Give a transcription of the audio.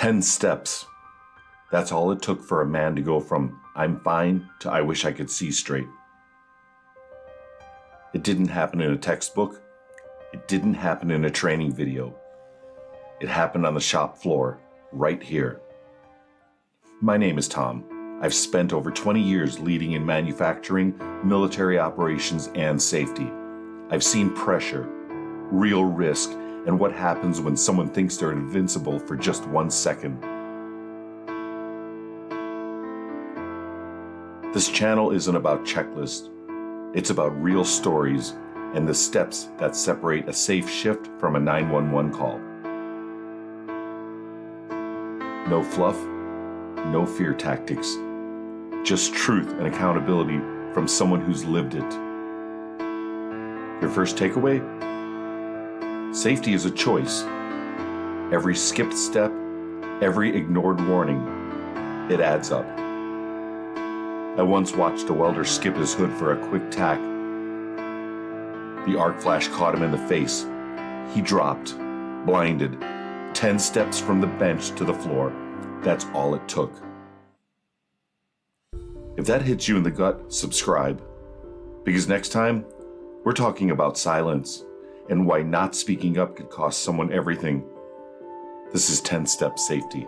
10 steps. That's all it took for a man to go from "I'm fine" to "I wish I could see straight." It didn't happen in a textbook. It didn't happen in a training video. It happened on the shop floor, right here. My name is Tom. I've spent over 20 years leading in manufacturing, military operations, and safety. I've seen pressure, real risk, and what happens when someone thinks they're invincible for just 1 second. This channel isn't about checklists. It's about real stories and the steps that separate a safe shift from a 911 call. No fluff, no fear tactics. Just truth and accountability from someone who's lived it. Your first takeaway? Safety is a choice. Every skipped step, every ignored warning, it adds up. I once watched a welder skip his hood for a quick tack. The arc flash caught him in the face. He dropped, blinded, 10 steps from the bench to the floor. That's all it took. If that hits you in the gut, subscribe. Because next time, we're talking about silence and why not speaking up could cost someone everything. This is 10-Step Safety.